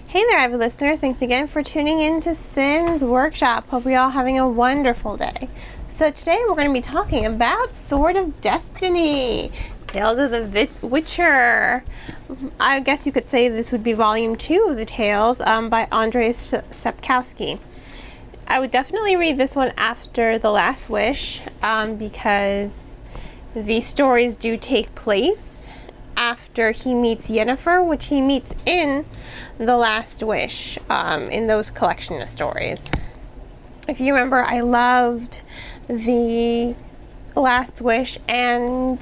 Hey there, avid listeners. Thanks again for tuning in to Sin's Workshop. Hope you're all having a wonderful day. So today we're going to be talking about Sword of Destiny, Tales of the Witcher. I guess you could say this would be volume 2 of the Tales by Andrzej Sapkowski. I would definitely read this one after The Last Wish because the stories do take place after he meets Yennefer, which he meets in The Last Wish, in those collection of stories. If you remember, I loved The Last Wish, and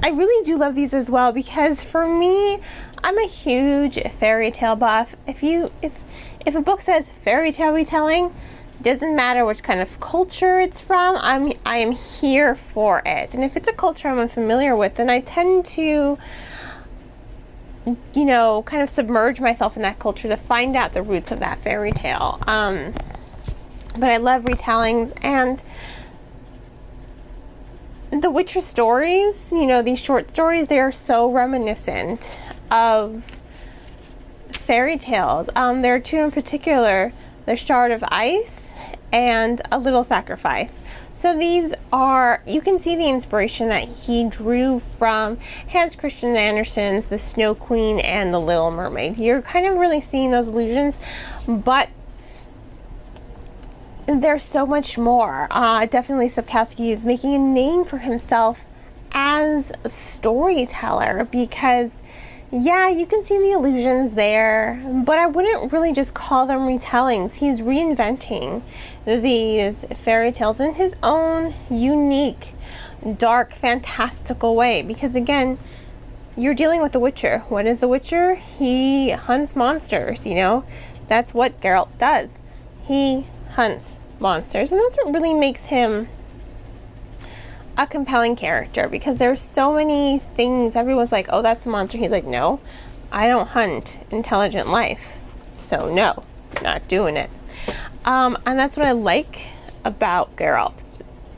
I really do love these as well because for me, I'm a huge fairy tale buff. If a book says fairy tale retelling, doesn't matter which kind of culture it's from, I am here for it. And if it's a culture I'm unfamiliar with, then I tend to kind of submerge myself in that culture to find out the roots of that fairy tale. But I love retellings, and the Witcher stories, these short stories, they are so reminiscent of fairy tales. There are two in particular, The Shard of Ice and A Little Sacrifice. So these are, you can see the inspiration that he drew from Hans Christian Andersen's The Snow Queen and The Little Mermaid. You're kind of really seeing those allusions, but there's so much more. Definitely Sapkowski is making a name for himself as a storyteller because, yeah, you can see the allusions there, but I wouldn't really just call them retellings. He's reinventing these fairy tales in his own unique, dark, fantastical way. Because again, you're dealing with the Witcher. What is the Witcher? He hunts monsters, That's what Geralt does. He hunts monsters, and that's what really makes him a compelling character, because there's so many things. Everyone's like, oh, that's a monster. He's like, no, I don't hunt intelligent life, so no, not doing it. And that's what I like about Geralt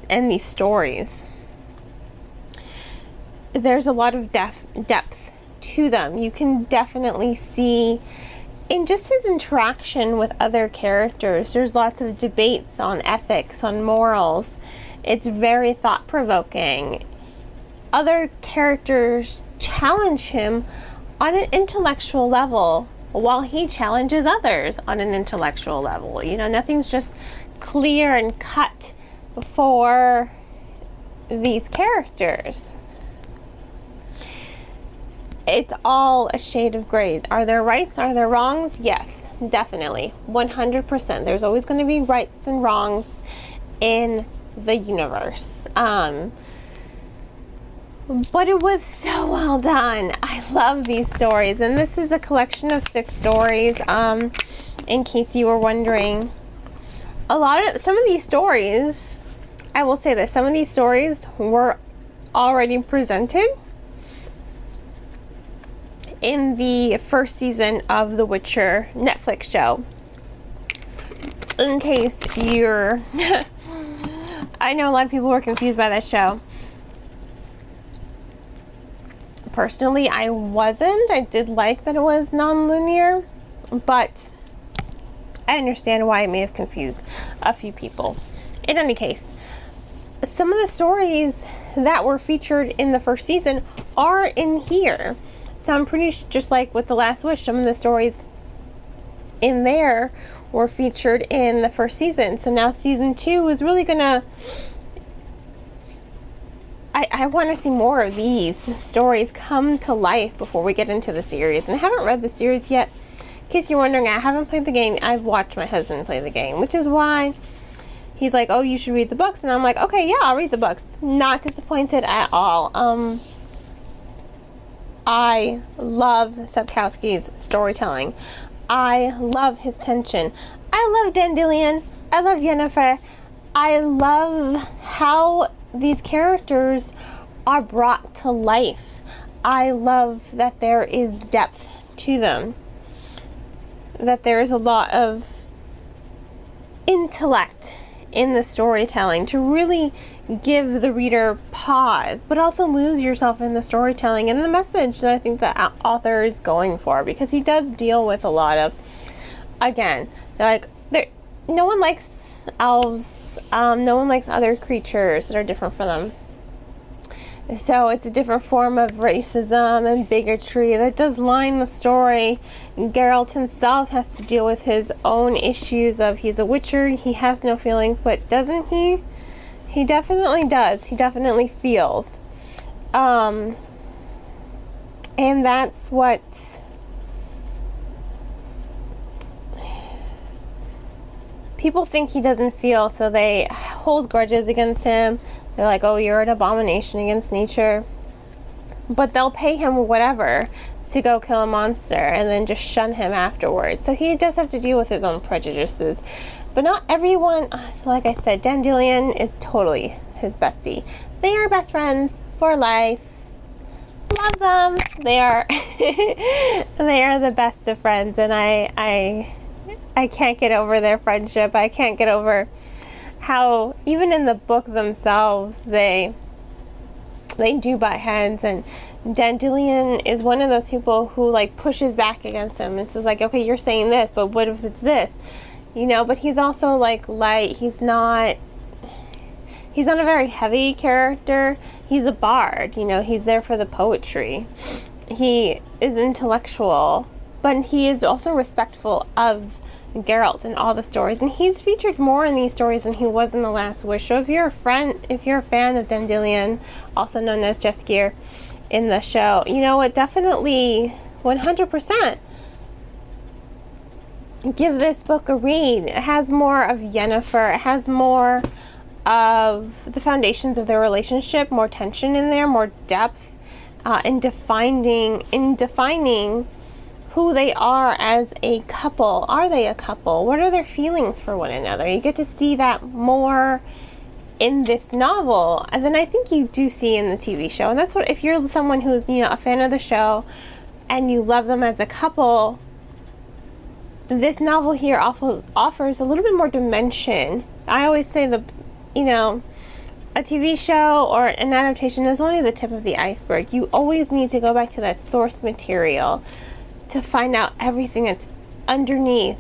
and these stories. There's a lot of depth to them. You can definitely see in just his interaction with other characters. There's lots of debates on ethics, on morals. It's very thought-provoking. Other characters challenge him on an intellectual level while he challenges others on an intellectual level. Nothing's just clear and cut for these characters. It's all a shade of gray. Are there rights? Are there wrongs? Yes, definitely. 100%. There's always going to be rights and wrongs in the universe. But it was so well done. I love these stories, and this is a collection of 6 stories. In case you were wondering, some of these stories, I will say this, some of these stories were already presented in the first season of The Witcher Netflix show. In case you're I know a lot of people were confused by that show. Personally, I wasn't. I did like that it was non-linear, but I understand why it may have confused a few people. In any case, some of the stories that were featured in the first season are in here. So I'm pretty just like with The Last Wish, some of the stories in there were featured in the first season. So now season 2 is really gonna, I want to see more of these stories come to life before we get into the series. And I haven't read the series yet. In case you're wondering, I haven't played the game. I've watched my husband play the game, which is why he's like, oh, you should read the books. And I'm like, okay, yeah, I'll read the books. Not disappointed at all. I love Sapkowski's storytelling. I love his tension. I love Dandelion. I love Yennefer. I love how these characters are brought to life. I love that there is depth to them. That there is a lot of intellect in the storytelling to really give the reader pause, but also lose yourself in the storytelling and the message that I think the author is going for, because he does deal with a lot of again, no one likes elves. No one likes other creatures that are different from them. So it's a different form of racism and bigotry that does line the story. Geralt himself has to deal with his own issues of he's a witcher, he has no feelings, but doesn't he? He definitely does. He definitely feels. And that's what people think he doesn't feel, so they hold grudges against him. They're like, oh, you're an abomination against nature. But they'll pay him whatever to go kill a monster and then just shun him afterwards. So he does have to deal with his own prejudices. But not everyone, like I said, Dandelion is totally his bestie. They are best friends for life. Love them. They are they are the best of friends, and I can't get over their friendship. I can't get over how even in the book themselves they do butt heads, and Dandelion is one of those people who like pushes back against him. It's just like, okay, you're saying this, but what if it's this? You know, but he's also like light. He's not a very heavy character. He's a bard, you know, he's there for the poetry. He is intellectual, but he is also respectful of Geralt in all the stories, and he's featured more in these stories than he was in The Last Wish. So if you're a fan of Dandelion, also known as Jaskier in the show, you know, it definitely 100% give this book a read. It has more of Yennefer. It has more of the foundations of their relationship, more tension in there, more depth in defining who they are as a couple. Are they a couple? What are their feelings for one another? You get to see that more in this novel than I think you do see in the TV show. And that's what, if you're someone who's, you know, a fan of the show and you love them as a couple, this novel here offers a little bit more dimension. I always say you know, a TV show or an adaptation is only the tip of the iceberg. You always need to go back to that source material to find out everything that's underneath.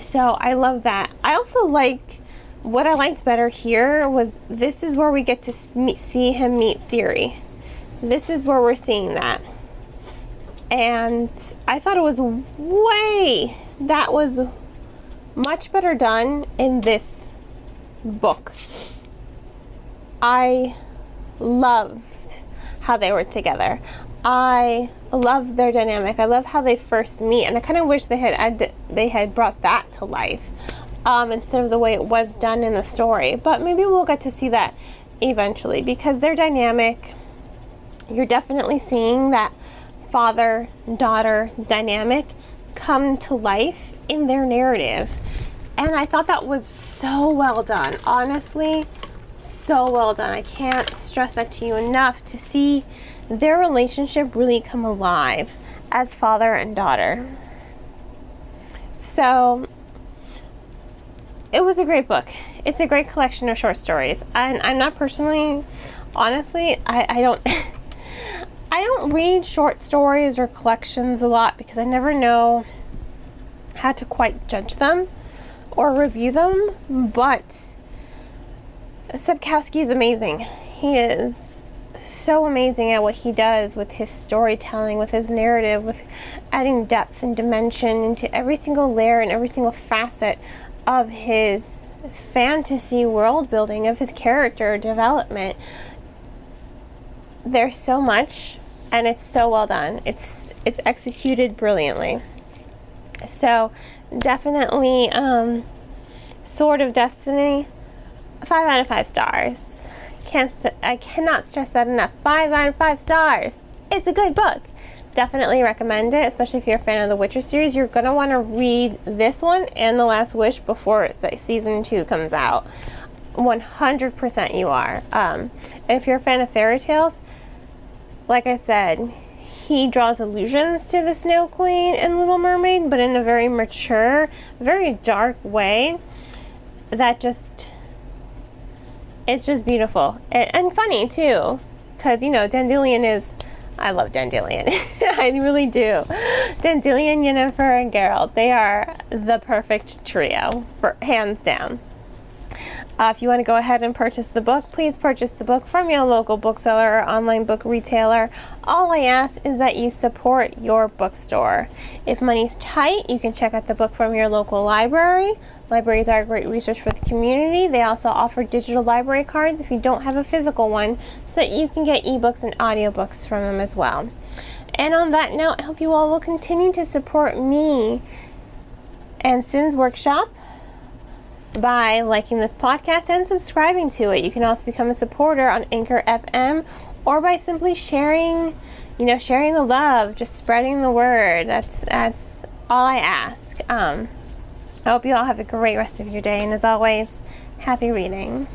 So I love that. I also what I liked better here was this is where we get to see him meet Ciri. This is where we're seeing that. And I thought it was that was much better done in this book. I loved how they were together. I love their dynamic. I love how they first meet, and I kind of wish they had brought that to life instead of the way it was done in the story. But maybe we'll get to see that eventually, because their dynamic, you're definitely seeing that father-daughter dynamic come to life in their narrative. And I thought that was so well done. Honestly, so well done. I can't stress that to you enough, to see their relationship really come alive as father and daughter. So it was a great book. It's a great collection of short stories. And I'm not personally, honestly, I don't I don't read short stories or collections a lot because I never know how to quite judge them or review them. But Sapkowski is amazing. He is so amazing at what he does with his storytelling, with his narrative, with adding depth and dimension into every single layer and every single facet of his fantasy world building, of his character development. There's so much, and it's so well done. It's executed brilliantly. So definitely Sword of Destiny, 5 out of 5 stars. I cannot stress that enough. 5 out of 5 stars. It's a good book. Definitely recommend it, especially if you're a fan of the Witcher series. You're going to want to read this one and The Last Wish before season 2 comes out. 100% you are. And if you're a fan of fairy tales, like I said, he draws allusions to the Snow Queen and Little Mermaid, but in a very mature, very dark way that it's just beautiful and funny too, because, you know, Dandelion is I love Dandelion. I really do. Dandelion, Yennefer, and Geralt, they are the perfect trio, for hands down. If you want to go ahead and purchase the book, please purchase the book from your local bookseller or online book retailer. All I ask is that you support your bookstore. If money's tight, you can check out the book from your local library. Libraries are a great resource for the community. They also offer digital library cards if you don't have a physical one, so that you can get ebooks and audiobooks from them as well. And on that note, I hope you all will continue to support me and Sins Workshop by liking this podcast and subscribing to it. You can also become a supporter on Anchor FM, or by simply sharing the love, just spreading the word. That's all I ask. I hope you all have a great rest of your day, and as always, happy reading.